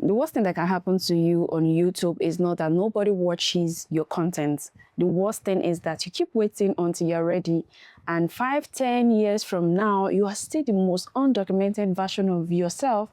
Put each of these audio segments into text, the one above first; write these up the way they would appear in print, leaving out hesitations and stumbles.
The worst thing that can happen to you on YouTube is not that nobody watches your content. The worst thing is that you keep waiting until you're ready, and 5-10 years from now, you are still the most undocumented version of yourself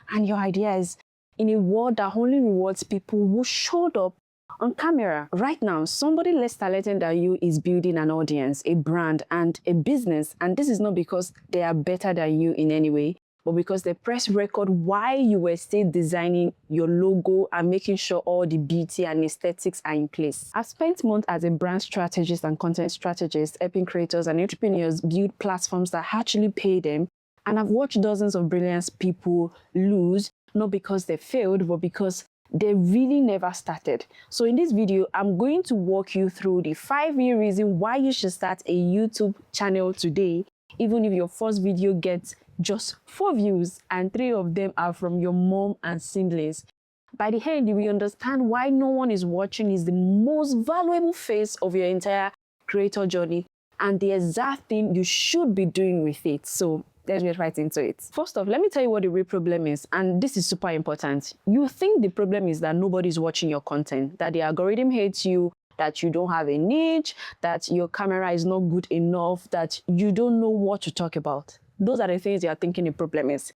and your ideas in a world that only rewards people who showed up on camera. Right now, somebody less talented than you is building an audience, a brand, and a business. And this is not because they are better than you in any way, but because they press record while you were still designing your logo and making sure all the beauty and aesthetics are in place. I've spent months as a brand strategist and content strategist, helping creators and entrepreneurs build platforms that actually pay them. And I've watched dozens of brilliant people lose, not because they failed, but because they really never started. So in this video, I'm going to walk you through the 5-year reason why you should start a YouTube channel today, even if your first video gets just 4 views and 3 of them are from your mom and siblings. By the end, you will understand why no one is watching is the most valuable phase of your entire creator journey and the exact thing you should be doing with it. So let's get right into it. First off, let me tell you what the real problem is, and this is super important. You think the problem is that nobody's watching your content, that the algorithm hates you, that you don't have a niche, that your camera is not good enough, that you don't know what to talk about. Those are the things you are thinking the problem is.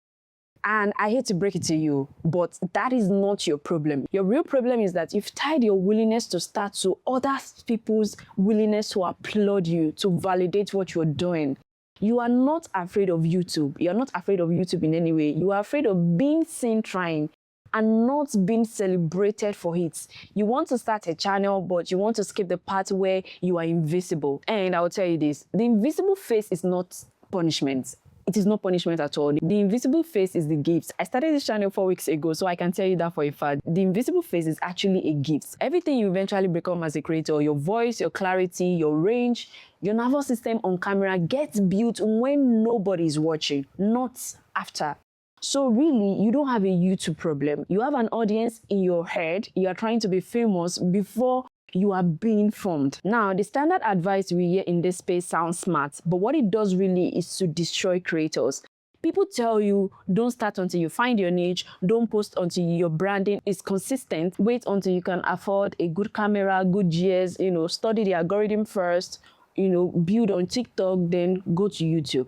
And I hate to break it to you, but that is not your problem. Your real problem is that you've tied your willingness to start to other people's willingness to applaud you, to validate what you're doing. You are not afraid of YouTube. You're not afraid of YouTube in any way. You are afraid of being seen trying and not being celebrated for it. You want to start a channel, but you want to skip the part where you are invisible. And I'll tell you this, the invisible face is not punishment. It is not punishment at all. The invisible face is the gift. I started this channel 4 weeks ago, so I can tell you that for a fact. The invisible face is actually a gift. Everything you eventually become as a creator, your voice, your clarity, your range, your nervous system on camera gets built when nobody is watching, not after. So really, you don't have a YouTube problem. You have an audience in your head. You are trying to be famous before you are being formed. Now, the standard advice we hear in this space sounds smart, but what it does really is to destroy creators. People tell you, don't start until you find your niche, don't post until your branding is consistent, wait until you can afford a good camera, good gears, study the algorithm first, build on TikTok, then go to YouTube.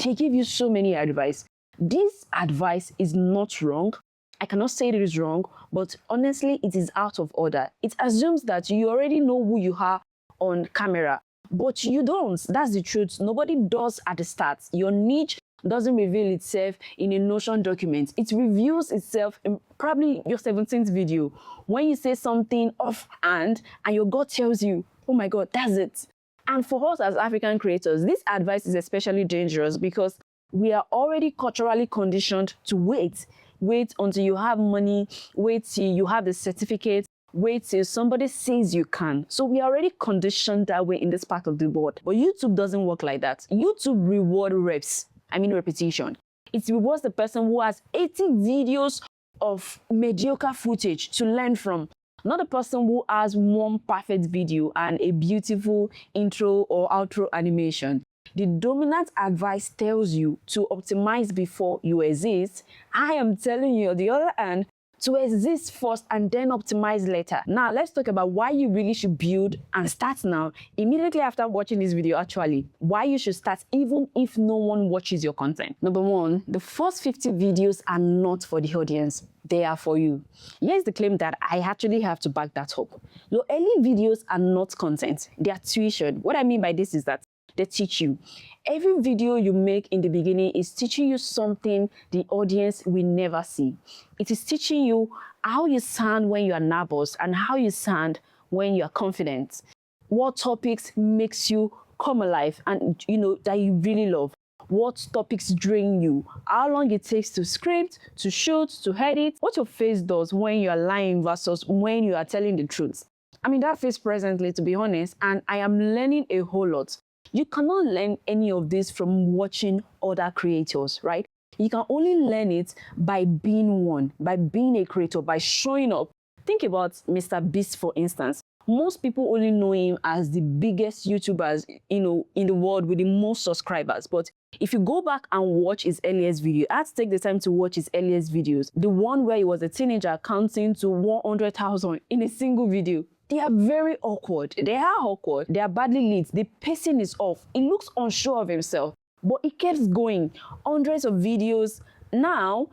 They give you so many advice. This advice is not wrong. I cannot say it is wrong, but honestly, it is out of order. It assumes that you already know who you are on camera, but you don't. That's the truth. Nobody does at the start. Your niche doesn't reveal itself in a Notion document. It reveals itself in probably your 17th video. When you say something offhand and your gut tells you, oh my God, that's it. And for us as African creators, this advice is especially dangerous because we are already culturally conditioned to wait until you have money, wait till you have the certificate, wait till somebody says you can. So we are already conditioned that way in this part of the world. But YouTube doesn't work like that. YouTube reward repetition. It rewards the person who has 80 videos of mediocre footage to learn from, not the person who has one perfect video and a beautiful intro or outro animation. The dominant advice tells you to optimize before you exist. I am telling you, on the other hand, to exist first and then optimize later. Now, let's talk about why you really should build and start now, immediately after watching this video actually. Why you should start even if no one watches your content. Number one, the first 50 videos are not for the audience. They are for you. Here's the claim that I actually have to back that up. Your early videos are not content. They are tuition. What I mean by this is that they teach you. Every video you make in the beginning is teaching you something the audience will never see. It is teaching you how you sound when you are nervous and how you sound when you are confident. What topics makes you come alive and that you really love. What topics drain you, how long it takes to script, to shoot, to edit, what your face does when you are lying versus when you are telling the truth. I'm in that phase presently, to be honest, and I am learning a whole lot. You cannot learn any of this from watching other creators, right? You can only learn it by being one, by being a creator, by showing up. Think about Mr. Beast, for instance. Most people only know him as the biggest YouTubers, in the world with the most subscribers. But if you go back and watch his earliest video, I had to take the time to watch his earliest videos. The one where he was a teenager counting to 100,000 in a single video. They are very awkward. They are awkward. They are badly lit. The pacing is off. He looks unsure of himself, but he keeps going. Hundreds of videos. Now,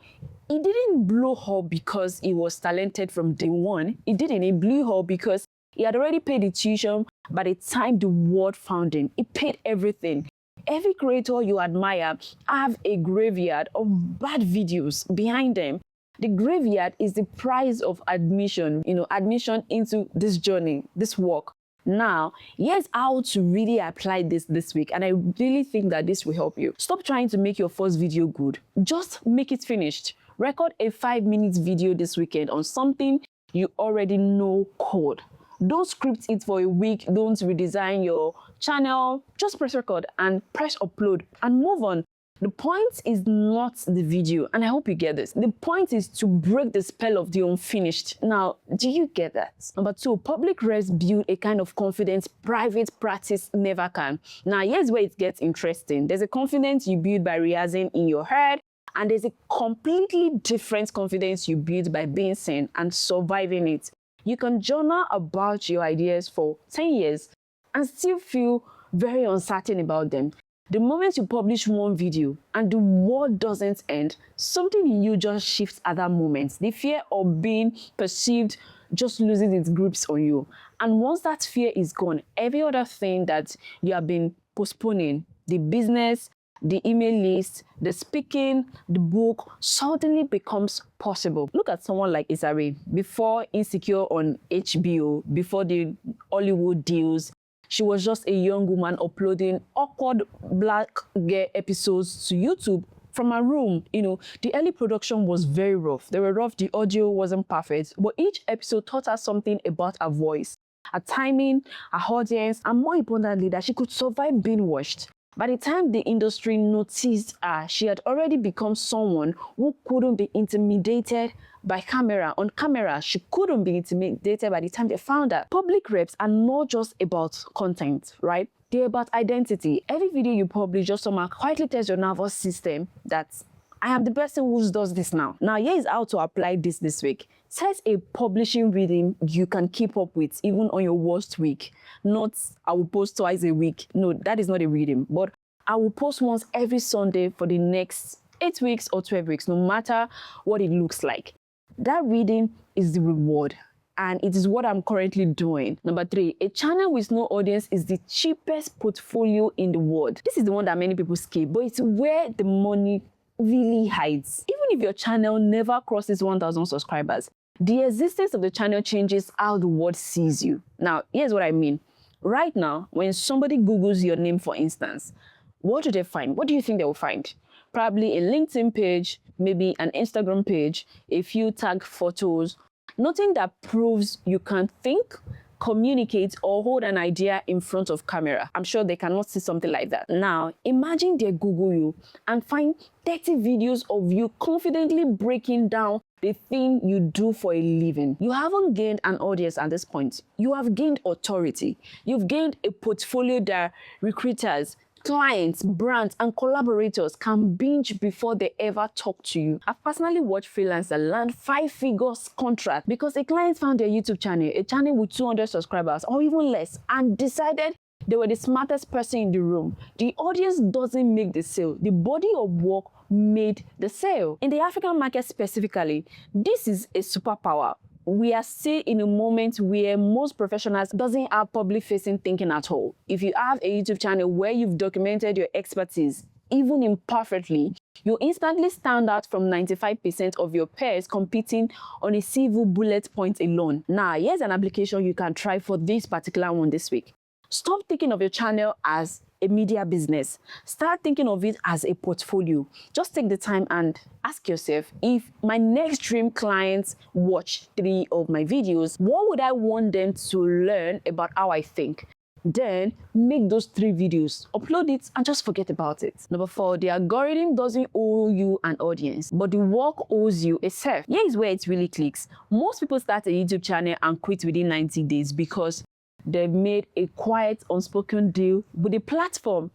he didn't blow up because he was talented from day one. He didn't. He blew up because he had already paid the tuition by the time the world found him. He paid everything. Every creator you admire have a graveyard of bad videos behind them. The graveyard is the price of admission, admission into this journey, this work. Now, here's how to really apply this week, and I really think that this will help you. Stop trying to make your first video good. Just make it finished. Record a 5-minute video this weekend on something you already know code. Don't script it for a week. Don't redesign your channel. Just press record and press upload and move on. The point is not the video, and I hope you get this. The point is to break the spell of the unfinished. Now, do you get that? Number 2, public reps build a kind of confidence private practice never can. Now, here's where it gets interesting. There's a confidence you build by rehearsing in your head, and there's a completely different confidence you build by being seen and surviving it. You can journal about your ideas for 10 years and still feel very uncertain about them. The moment you publish one video and the world doesn't end, something in you just shifts at that moment. The fear of being perceived just loses its grips on you. And once that fear is gone, every other thing that you have been postponing, the business, the email list, the speaking, the book, suddenly becomes possible. Look at someone like Isari. Before Insecure on HBO, before the Hollywood deals, she was just a young woman uploading awkward black girl episodes to YouTube from her room. The early production was very rough. They were rough, the audio wasn't perfect, but each episode taught her something about her voice, her timing, her audience, and more importantly, that she could survive being watched. By the time the industry noticed her, she had already become someone who couldn't be intimidated by camera. On camera, she couldn't be intimidated by the time they found her. Public reps are not just about content, right? They're about identity. Every video you publish just somehow quietly tells your nervous system that I am the person who does this now. Now, here is how to apply this week. Set a publishing rhythm you can keep up with even on your worst week. Not, I will post twice a week. No, that is not a rhythm. But I will post once every Sunday for the next 8 weeks or 12 weeks, no matter what it looks like. That rhythm is the reward. And it is what I'm currently doing. Number 3, a channel with no audience is the cheapest portfolio in the world. This is the one that many people skip, but it's where the money really hides. Even if your channel never crosses 1,000 subscribers, the existence of the channel changes how the world sees you. Now, here's what I mean. Right now, when somebody Googles your name, for instance, what do they find? What do you think they will find? Probably a LinkedIn page, maybe an Instagram page, a few tag photos, nothing that proves you can think, communicate, or hold an idea in front of camera. I'm sure they cannot see something like that. Now, imagine they Google you and find 30 videos of you confidently breaking down the thing you do for a living. You haven't gained an audience at this point. You have gained authority. You've gained a portfolio that recruiters, clients, brands, and collaborators can binge before they ever talk to you. I've personally watched freelancers land 5-figure contract because a client found their YouTube channel, a channel with 200 subscribers or even less, and decided they were the smartest person in the room. The audience doesn't make the sale. The body of work made the sale. In the African market specifically, this is a superpower. We are still in a moment where most professionals doesn't have public-facing thinking at all. If you have a YouTube channel where you've documented your expertise, even imperfectly, you instantly stand out from 95% of your peers competing on a single bullet point alone. Now, here's an application you can try for this particular one this week. Stop thinking of your channel as a media business. Start thinking of it as a portfolio. Just take the time and ask yourself, if my next dream clients watch 3 of my videos, what would I want them to learn about how I think? Then make those 3 videos, upload it, and just forget about it. Number 4, the algorithm doesn't owe you an audience, but the work owes you a self. Here is where it really clicks. Most people start a YouTube channel and quit within 90 days because they've made a quiet, unspoken deal with the platform.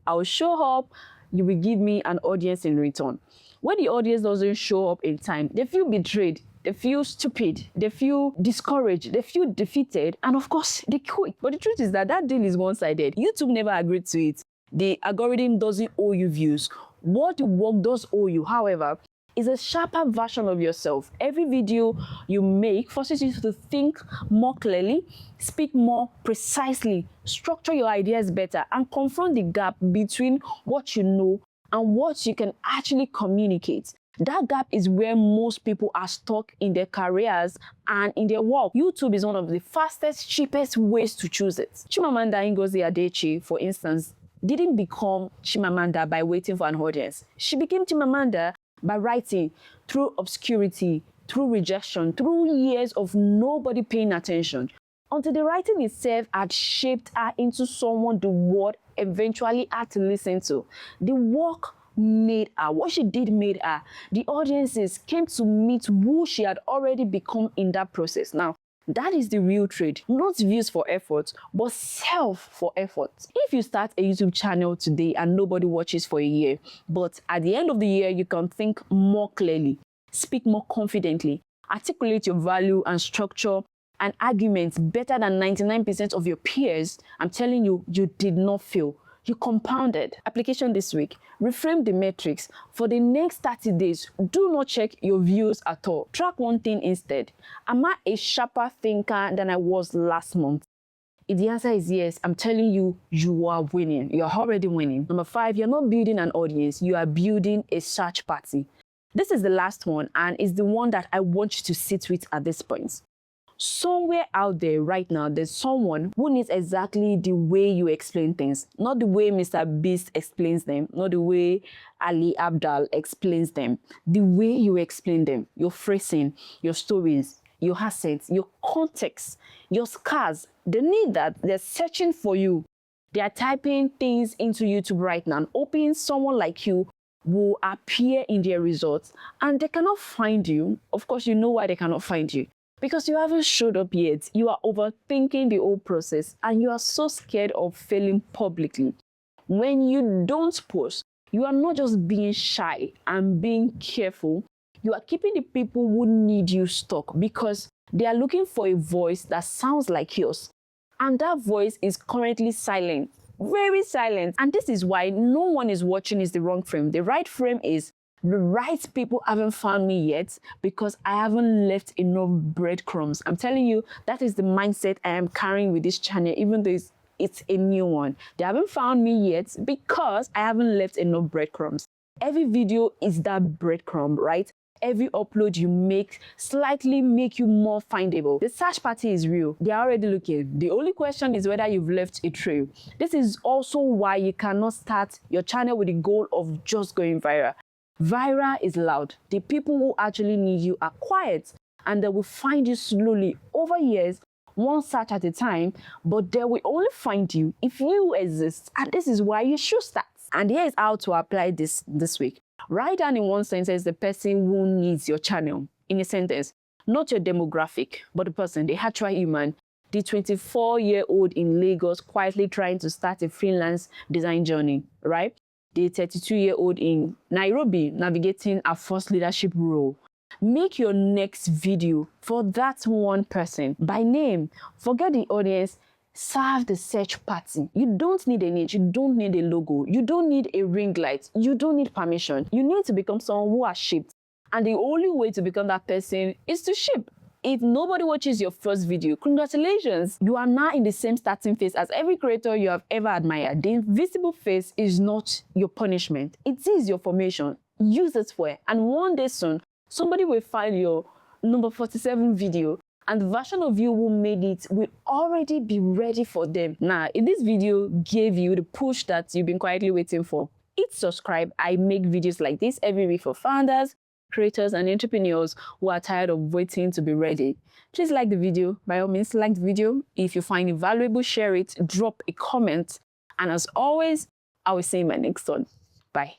I'll show up, you will give me an audience in return. When the audience doesn't show up in time, they feel betrayed, they feel stupid, they feel discouraged, they feel defeated, and of course, they quit. But the truth is that deal is one-sided. YouTube never agreed to it. The algorithm doesn't owe you views. What the work does owe you, however, is a sharper version of yourself. Every video you make forces you to think more clearly, speak more precisely, structure your ideas better, and confront the gap between what you know and what you can actually communicate. That gap is where most people are stuck in their careers and in their work. YouTube is one of the fastest, cheapest ways to choose it. Chimamanda Ngozi Adichie, for instance, didn't become Chimamanda by waiting for an audience. She became Chimamanda by writing through obscurity, through rejection, through years of nobody paying attention, until the writing itself had shaped her into someone the world eventually had to listen to. The work made her. What she did made her. The audiences came to meet who she had already become in that process. Now, that is the real trade. Not views for effort, but self for effort. If you start a YouTube channel today and nobody watches for a year, but at the end of the year, you can think more clearly, speak more confidently, articulate your value and structure and arguments better than 99% of your peers, I'm telling you, you did not fail. You compounded. Application this week. Reframe the metrics. For the next 30 days, do not check your views at all. Track one thing instead. Am I a sharper thinker than I was last month? If the answer is yes, I'm telling you, you are winning. You're already winning. Number 5, you're not building an audience. You are building a search party. This is the last one, and it's the one that I want you to sit with at this point. Somewhere out there right now, there's someone who needs exactly the way you explain things. Not the way Mr. Beast explains them, not the way Ali Abdal explains them. The way you explain them, your phrasing, your stories, your assets, your context, your scars. They need that. They're searching for you. They are typing things into YouTube right now and hoping someone like you will appear in their results, and they cannot find you. Of course, you know why they cannot find you. Because you haven't showed up yet. You are overthinking the whole process and you are so scared of failing publicly. When you don't post, you are not just being shy and being careful. You are keeping the people who need you stuck because they are looking for a voice that sounds like yours. And that voice is currently silent, very silent. And this is why no one is watching is the wrong frame. The right frame is the right people haven't found me yet because I haven't left enough breadcrumbs. I'm telling you, that is the mindset I am carrying with this channel, even though it's a new one. They haven't found me yet because I haven't left enough breadcrumbs. Every video is that breadcrumb, right? Every upload you make slightly make you more findable. The search party is real. They are already looking. The only question is whether you've left a trail. This is also why you cannot start your channel with the goal of just going viral. Viral is loud. The people who actually need you are quiet, and they will find you slowly over years, one search at a time, but they will only find you if you exist. And this is why you should start. And here is how to apply this week. Write down in one sentence the person who needs your channel. In a sentence, not your demographic, but the person, the actual human. The 24-year-old in Lagos quietly trying to start a freelance design journey, right? The 32-year-old in Nairobi navigating a first leadership role. Make your next video for that one person by name. Forget the audience. Serve the search party. You don't need a niche. You don't need a logo. You don't need a ring light. You don't need permission. You need to become someone who has shipped. And the only way to become that person is to ship. If nobody watches your first video, congratulations. You are now in the same starting phase as every creator you have ever admired. The invisible phase is not your punishment. It is your formation. Use it well. And one day soon, somebody will find your number 47 video, and the version of you who made it will already be ready for them. Now, if this video gave you the push that you've been quietly waiting for, hit subscribe. I make videos like this every week for founders, creators and entrepreneurs who are tired of waiting to be ready. Please like the video. By all means, like the video. If you find it valuable, share it, drop a comment. And as always, I will see you in my next one. Bye.